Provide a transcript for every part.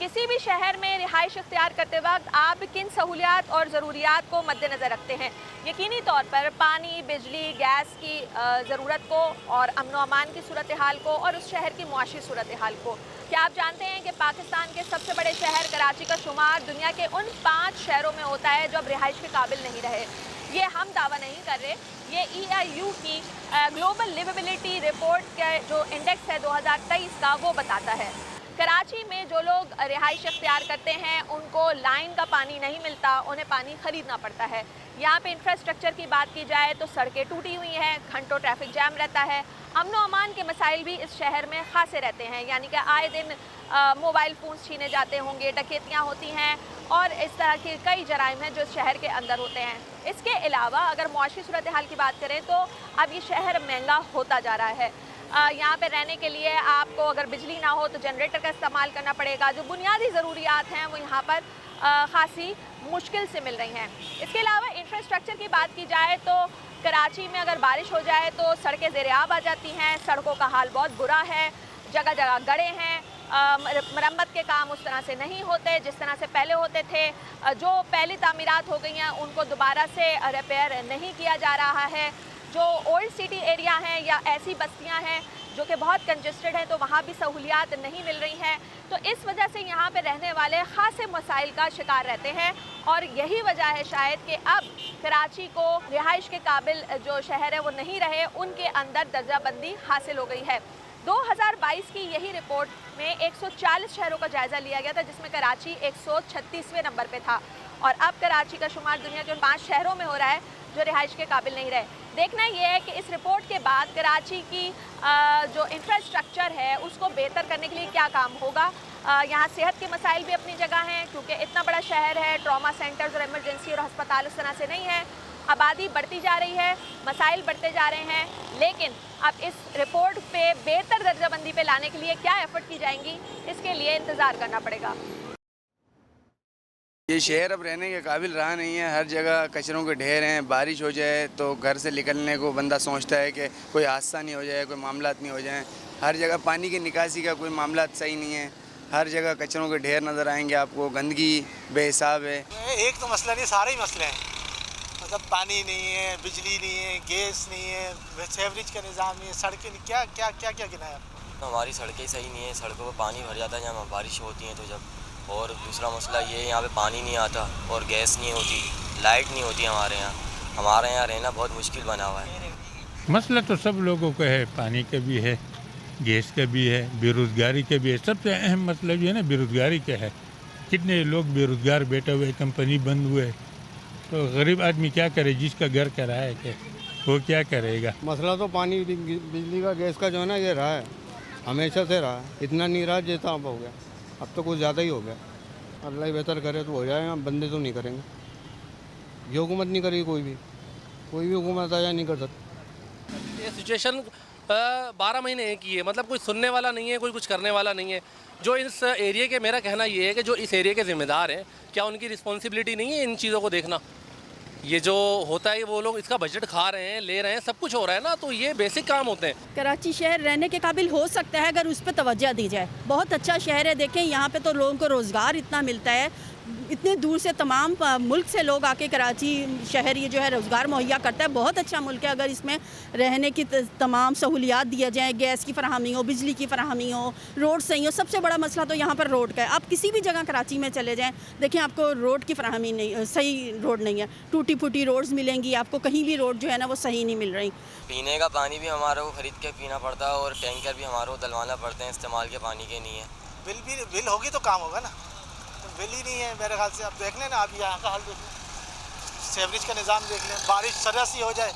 किसी भी शहर में रिहाइश इख्तियार करते वक्त आप किन सहूलियात और ज़रूरियात को मद्देनज़र रखते हैं? यकीनी तौर पर पानी, बिजली, गैस की ज़रूरत को और अमन व अमान की सूरत हाल को और उस शहर की मुआशी सूरत हाल को। क्या आप जानते हैं कि पाकिस्तान के सबसे बड़े शहर कराची का शुमार दुनिया के उन 5 शहरों में होता है जो अब रिहाइश के काबिल नहीं रहे। ये हम दावा नहीं कर रहे, ये EIU की ग्लोबल लिवेबिलिटी रिपोर्ट का जो इंडेक्स है 2023 का, वो बताता है। कराची में जो लोग रिहाइश इख्तियार करते हैं उनको लाइन का पानी नहीं मिलता, उन्हें पानी ख़रीदना पड़ता है। यहाँ पे इंफ्रास्ट्रक्चर की बात की जाए तो सड़कें टूटी हुई हैं, घंटों ट्रैफिक जैम रहता है। अमन व अमान के मसाइल भी इस शहर में खासे रहते हैं, यानी कि आए दिन मोबाइल फ़ोन्स छीने जाते होंगे, डकैतियाँ होती हैं और इस तरह के कई जराइम हैं जो इस शहर के अंदर होते हैं। इसके अलावा अगर मुआशी सूरत हाल की बात करें तो अब ये शहर महंगा होता जा रहा है। यहाँ पे रहने के लिए आपको अगर बिजली ना हो तो जनरेटर का इस्तेमाल करना पड़ेगा। जो बुनियादी ज़रूरियात हैं वो यहाँ पर ख़ासी मुश्किल से मिल रही हैं। इसके अलावा इंफ्रास्ट्रक्चर की बात की जाए तो कराची में अगर बारिश हो जाए तो सड़कें ज़ेर-ए-आब आ जाती हैं, सड़कों का हाल बहुत बुरा है, जगह जगह गड्ढे हैं, मरम्मत के काम उस तरह से नहीं होते जिस तरह से पहले होते थे। जो पहली तामीरात हो गई हैं उनको दोबारा से रिपेयर नहीं किया जा रहा है। जो ओल्ड सिटी एरिया हैं या ऐसी बस्तियां हैं जो कि बहुत कंजेस्टेड हैं तो वहाँ भी सहूलियात नहीं मिल रही हैं, तो इस वजह से यहाँ पे रहने वाले ख़ासे मसाइल का शिकार रहते हैं। और यही वजह है शायद कि अब कराची को रिहाइश के काबिल जो शहर है वो नहीं रहे, उनके अंदर दर्जाबंदी हासिल हो गई है। 2022 की यही रिपोर्ट में 140 शहरों का जायज़ा लिया गया था जिसमें कराची 136वें नंबर पे था और अब कराची का शुमार दुनिया के उन 5 शहरों में हो रहा है जो रिहाइश के काबिल नहीं रहे। देखना ये है कि इस रिपोर्ट के बाद कराची की जो इंफ्रास्ट्रक्चर है उसको बेहतर करने के लिए क्या काम होगा। यहाँ सेहत के मसाइल भी अपनी जगह हैं क्योंकि इतना बड़ा शहर है, ट्रॉमा सेंटर्स और इमरजेंसी और अस्पताल उस तरह से नहीं है। आबादी बढ़ती जा रही है, मसाइल बढ़ते जा रहे हैं, लेकिन अब इस रिपोर्ट पे बेहतर दर्जाबंदी पे लाने के लिए क्या एफर्ट की जाएंगी, इसके लिए इंतज़ार करना पड़ेगा। ये शहर अब रहने के काबिल रहा नहीं है। हर जगह कचरों के ढेर हैं। बारिश हो जाए तो घर से निकलने को बंदा सोचता है कि कोई हादसा नहीं हो जाए, कोई मामलात नहीं हो जाए। हर जगह पानी की निकासी का कोई मामलात सही नहीं है। हर जगह कचरों के ढेर नज़र आएंगे आपको, गंदगी बेहिसाब है। एक तो मसला नहीं, सारे ही मसले हैं। मतलब पानी नहीं है, बिजली नहीं है, गैस नहीं है, सेवरेज का निज़ाम नहीं है, सड़कें नहीं, क्या क्या क्या क्या गिनाया। हमारी सड़कें सही नहीं है, सड़कों पर पानी भर जाता है जहाँ बारिश होती है तो जब। और दूसरा मसला ये है यहाँ पे पानी नहीं आता और गैस नहीं होती, लाइट नहीं होती हमारे यहाँ। हमारे यहाँ रहना बहुत मुश्किल बना हुआ है। मसला तो सब लोगों का है, पानी का भी है, गैस का भी है, बेरोज़गारी का भी है। सबसे अहम मसला जो है ना बेरोज़गारी का है। कितने लोग बेरोज़गार बैठे हुए, कंपनी बंद हुए, तो गरीब आदमी क्या करे? जिसका घर किराया है वो क्या करेगा? मसला तो पानी, बिजली का, गैस का जो है ना ये रहा है, हमेशा से रहा है। इतना नहीं रहा जैसा अब हो गया, अब तो कुछ ज़्यादा ही हो गया। अल्लाह ही बेहतर करे तो हो जाए, हम बंदे तो नहीं करेंगे। ये हुकूमत नहीं करेगी, कोई भी हुकूमत आया नहीं कर सकती। ये सिचुएशन 12 महीने की है, मतलब कोई सुनने वाला नहीं है, कोई कुछ करने वाला नहीं है। जो इस एरिया के, मेरा कहना ये है कि जो इस एरिया के ज़िम्मेदार हैं, क्या उनकी रिस्पॉन्सिबिलिटी नहीं है इन चीज़ों को देखना? ये जो होता है वो लोग इसका बजट खा रहे हैं, ले रहे हैं, सब कुछ हो रहा है ना, तो ये बेसिक काम होते हैं। कराची शहर रहने के काबिल हो सकता है अगर उस पर तवज्जो दी जाए। बहुत अच्छा शहर है, देखें यहाँ पे तो लोगों को रोज़गार इतना मिलता है, इतने दूर से तमाम मुल्क से लोग आके कराची शहर ये जो है रोज़गार मुहैया करता है। बहुत अच्छा मुल्क है। अगर इसमें रहने की तमाम सहूलियात दिया जाए, गैस की फराहमी हो, बिजली की फराहमी हो, रोड सही हो। सबसे बड़ा मसला तो यहाँ पर रोड का है। आप किसी भी जगह कराची में चले जाएँ, देखें आपको रोड की फराहमी नहीं, सही रोड नहीं है, टूटी फूटी रोड्स मिलेंगी आपको, कहीं भी रोड जो है ना वो सही नहीं मिल रही। पीने का पानी भी हमारे को ख़रीद के पीना पड़ता है और टैंकर भी हमारे को डलवाना पड़ते हैं, इस्तेमाल के पानी के नहीं है। बिल होगी तो काम होगा ना, बिल ही नहीं है मेरे ख्याल से। अब देख लें ना, आप यहाँ का हाल देख लें, सेवरेज का निज़ाम देख लें, बारिश सरस सी हो जाए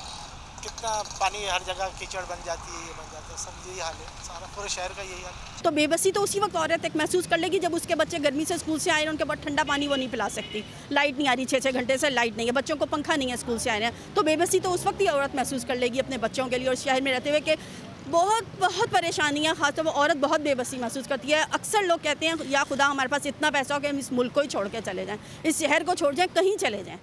कितना पानी हर जगह कीचड़ बन जाती है, ये बन जाता है, सब यही हाल है, सारा पूरे शहर का यही हाल। तो बेबसी तो उसी वक्त औरत एक महसूस कर लेगी जब उसके बच्चे गर्मी से स्कूल से आए हैं, उनके बाद ठंडा पानी वो नहीं पिला सकती, लाइट नहीं आ रही, 6-6 घंटे से लाइट नहीं है, बच्चों को पंखा नहीं है, स्कूल से आए हैं, तो बेबसी तो उस वक्त ही औरत महसूस कर लेगी अपने बच्चों के लिए और शहर में रहते हुए कि बहुत परेशानी है। ख़ासतौर पर औरत बहुत बेबसी महसूस करती है। अक्सर लोग कहते हैं या खुदा हमारे पास इतना पैसा हो कि हम इस मुल्क को ही छोड़ के चले जाएँ, इस शहर को छोड़ जाएँ, कहीं चले जाएँ।